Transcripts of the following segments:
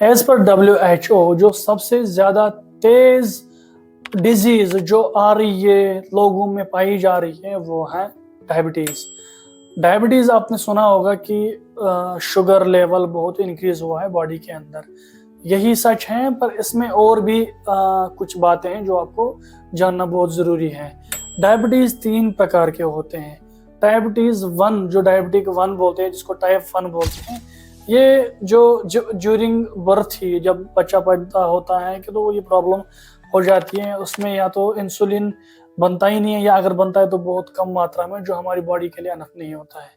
As per WHO जो सबसे ज़्यादा तेज़ डिजीज़ जो आ रही है लोगों में पाई जा रही है वो है डायबिटीज़। डायबिटीज़ आपने सुना होगा कि शुगर लेवल बहुत इंक्रीज़ हुआ है बॉडी के अंदर। यही सच है, पर इसमें और भी कुछ बातें हैं जो आपको जानना बहुत ज़रूरी है। डायबिटीज़ 3 प्रकार के होते हैं। डायबिटीज़ 1 जो डायबिटिक 1 बोलते हैं, जिसको टाइप 1 बोलते हैं, ये जो ड्यूरिंग बर्थ ही जब बच्चा पैदा होता है कि तो ये प्रॉब्लम हो जाती है। उसमें या तो इंसुलिन बनता ही नहीं है, या अगर बनता है तो बहुत कम मात्रा में, जो हमारी बॉडी के लिए अनफ नहीं होता है।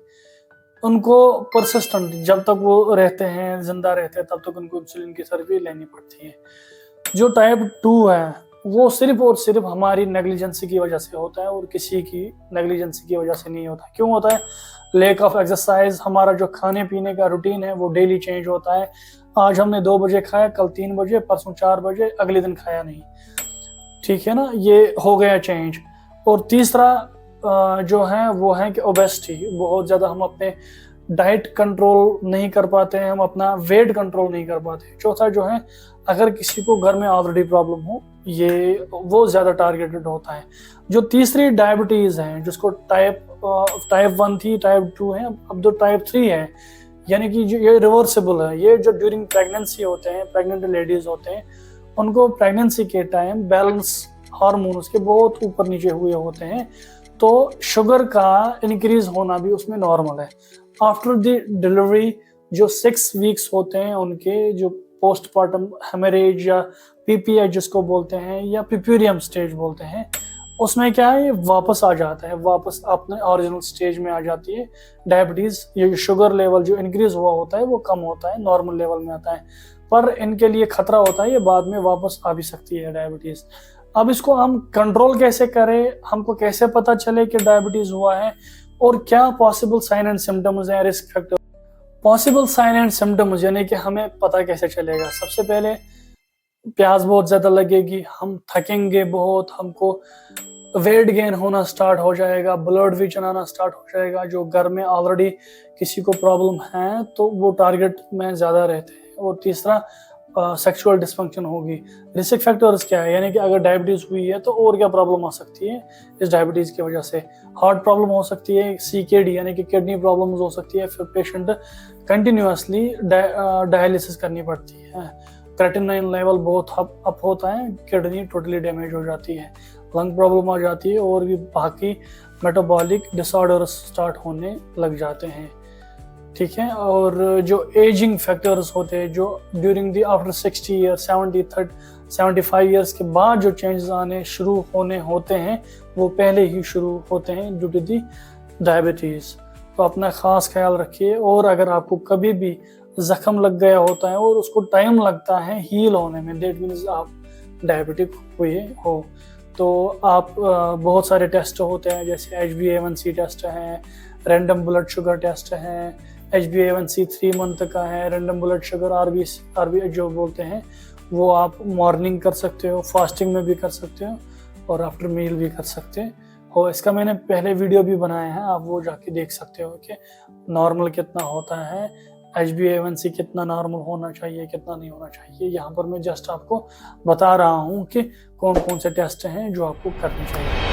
उनको परसिस्टेंट जब तक वो रहते हैं, जिंदा रहते हैं, तब तक उनको इंसुलिन की थेरेपी लेनी पड़ती है। जो टाइप 2 है वो सिर्फ और सिर्फ हमारी नेग्लिजेंसी की वजह से होता है, और किसी की नेग्लिजेंसी की वजह से नहीं होता। क्यों होता है? Lack of exercise. हमारा जो खाने पीने का रूटीन है वो डेली चेंज होता है। आज हमने 2 बजे खाया, कल 3 बजे, परसों 4 बजे, अगले दिन खाया नहीं। ठीक है ना, ये हो गया चेंज। और तीसरा जो है वो है कि ओबेसिटी। बहुत ज़्यादा हम अपने डाइट कंट्रोल नहीं कर पाते हैं, हम अपना वेट कंट्रोल नहीं कर पाते। चौथा जो है, अगर किसी को घर में ऑलरेडी प्रॉब्लम हो, ये वो ज़्यादा टारगेटेड होता है। जो तीसरी डायबिटीज़ है, जिसको टाइप 1 थी, टाइप 2 है, अब जो टाइप 3 है, यानी कि जो ये रिवर्सिबल है। ये जो ड्यूरिंग प्रेगनेंसी होते हैं, प्रेग्नेंट लेडीज होते हैं, उनको प्रेगनेंसी के टाइम बैलेंस हार्मोन उसके बहुत ऊपर नीचे हुए होते हैं, तो शुगर का इंक्रीज होना भी उसमें नॉर्मल है। आफ्टर द डिलीवरी जो 6 वीक्स होते हैं, उनके जो पोस्टपार्टम हेमरेज या PPH जिसको बोलते हैं, या पिप्यूरियम स्टेज बोलते हैं, उसमें क्या है, ये वापस आ जाता है, वापस अपने ओरिजिनल स्टेज में आ जाती है डायबिटीज। ये शुगर लेवल जो इंक्रीज हुआ होता है वो कम होता है, नॉर्मल लेवल में आता है। पर इनके लिए खतरा होता है, ये बाद में वापस आ भी सकती है डायबिटीज। अब इसको हम कंट्रोल कैसे करें, हमको कैसे पता चले कि डायबिटीज हुआ है, और क्या पॉसिबल साइन एंड सिम्टम्स हैं, risk factor. Possible sign and symptoms यानी कि हमें पता कैसे चलेगा। सबसे पहले प्यास बहुत ज़्यादा लगेगी, हम थकेंगे बहुत, हमको वेट गेन होना स्टार्ट हो जाएगा, ब्लड भी चलाना स्टार्ट हो जाएगा। जो घर में ऑलरेडी किसी को प्रॉब्लम है तो वो टारगेट में ज़्यादा रहते हैं। और तीसरा सेक्सुअल डिस्फंक्शन होगी। रिस्क फैक्टर्स क्या है, यानी कि अगर डायबिटीज़ हुई है तो और क्या प्रॉब्लम आ सकती है इस डायबिटीज़ की वजह से। हार्ट प्रॉब्लम हो सकती है, CKD यानी कि किडनी प्रॉब्लम्स हो सकती है, फिर पेशेंट कंटिन्यूसली डायलिसिस करनी पड़ती है। क्रेटिनाइन लेवल बहुत अप होता है, किडनी टोटली डैमेज हो जाती है, लंग प्रॉब्लम आ जाती है, और भी बाकी मेटाबॉलिक डिसऑर्डर्स स्टार्ट होने लग जाते हैं। ठीक है। और जो एजिंग फैक्टर्स होते हैं, जो during the after 60 year 75 years के बाद जो चेंजेस आने शुरू होने होते हैं, वो पहले ही शुरू होते हैं ड्यू टू दी डायबिटीज़। तो अपना ख़ास ख्याल रखिए। और अगर आपको कभी भी ज़ख्म लग गया होता है और उसको टाइम लगता है हील होने में, दैट मीन्स आप डायबिटिक हुए हो। तो आप बहुत सारे टेस्ट होते हैं, जैसे HbA1c टेस्ट है, रैंडम ब्लड शुगर टेस्ट है, HbA1c 3 मंथ का है, रैंडम ब्लड शुगर RB जो बोलते हैं, वो आप मॉर्निंग कर सकते हो, फास्टिंग में भी कर सकते हो, और आफ्टर मील भी कर सकते हो। इसका मैंने पहले वीडियो भी बनाया है, आप वो जाके देख सकते हो कि नॉर्मल कितना होता है, HbA1c कितना नॉर्मल होना चाहिए, कितना नहीं होना चाहिए। यहाँ पर मैं जस्ट आपको बता रहा हूँ कि कौन कौन से टेस्ट हैं जो आपको करने चाहिए।